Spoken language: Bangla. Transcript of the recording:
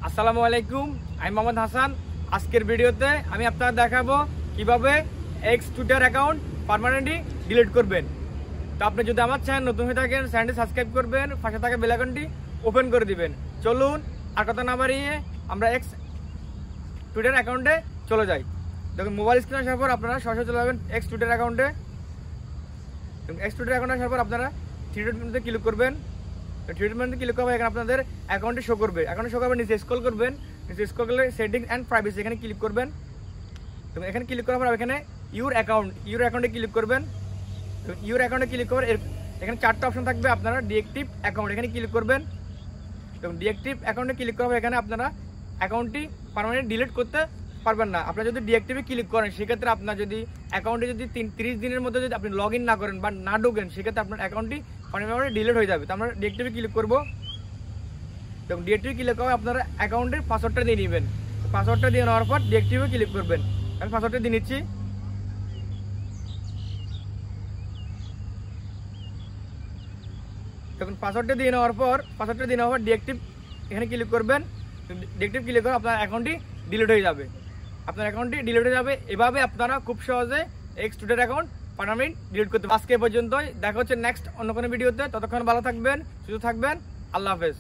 আসসালামু আলাইকুম, আমি মোহাম্মদ হাসান। আজকের ভিডিওতে আমি আপনাদের দেখাবো কিভাবে x Twitter account permanently delete করবেন। তো আপনি যদি আমার চ্যানেল নতুন হয়ে থাকেন, চ্যানেলটি সাবস্ক্রাইব করবেন, পাশে থাকা বেল আইকনটি ওপেন করে দিবেন। চলুন আর কথা না বাড়িয়ে আমরা এক্স টুইটার অ্যাকাউন্টে চলে যাই। দেখুন, মোবাইল স্ক্রিনে আসার পর আপনারা সরাসরি চলে যাবেন এক্স টুইটার অ্যাকাউন্টে। এক্স টুইটার অ্যাকাউন্টে আসার পর আপনারা থ্রি ডট মেনুতে ক্লিক করবেন। থ্রি ডট মেনুতে ক্লিক করবে, এখানে আপনাদের অ্যাকাউন্টে শো করবে। অ্যাকাউন্টে শো করবে, নিচে স্ক্রল করবেন, নিচে স্ক্রল করলে সেটিংস অ্যান্ড প্রাইভেসি এখানে ক্লিক করবেন। তো এখানে ক্লিক করার পর এখানে ইউর অ্যাকাউন্টে ক্লিক করবেন। ইউর অ্যাকাউন্টে ক্লিক করে এখানে চারটা অপশন থাকবে, আপনারা ডিএক্টিভ অ্যাকাউন্ট এখানে ক্লিক করবেন। এবং ডিএক্টিভ অ্যাকাউন্টে ক্লিক করার পর এখানে আপনারা অ্যাকাউন্টটি পার্মানেন্ট ডিলিট করতে পারবেন না। আপনারা যদি ডিএক্টিভে ক্লিক করেন, সেক্ষেত্রে আপনার যদি অ্যাকাউন্টে যদি 30 দিনের মধ্যে যদি আপনি লগ ইন না করেন বা না ঢোকেন, সেক্ষেত্রে আপনার অ্যাকাউন্টটি পার্মানেন্ট ডিলিট হয়ে যাবে। তো আমরা ডিএক্টিভে ক্লিক করবো। এবং ডিএক্টিভে ক্লিক করে আপনারা অ্যাকাউন্টের পাসওয়ার্ডটা দিয়ে নেবেন। পাসওয়ার্ডটা দিয়ে নেওয়ার পর ডিএক্টিভে ক্লিক করবেন। আমি পাসওয়ার্ডটা দিয়ে নিচ্ছি। তখন পাসওয়ার্ডটা দিয়ে নেওয়ার পর ডিএক্টিভ এখানে ক্লিক করবেন। ডিএক্টিভ ক্লিক করে আপনার অ্যাকাউন্টটি ডিলিট হয়ে যাবে। আপনার অ্যাকাউন্টটি ডিলিট হয়ে যাবে। এভাবে আপনারা খুব সহজে x Twitter account permanent delete করতে পারেন। আজকে পর্যন্তই, দেখা হচ্ছে নেক্সট অন্য কোনো ভিডিওতে। ততক্ষণ ভালো থাকবেন, সুস্থ থাকবেন। আল্লাহ হাফেজ।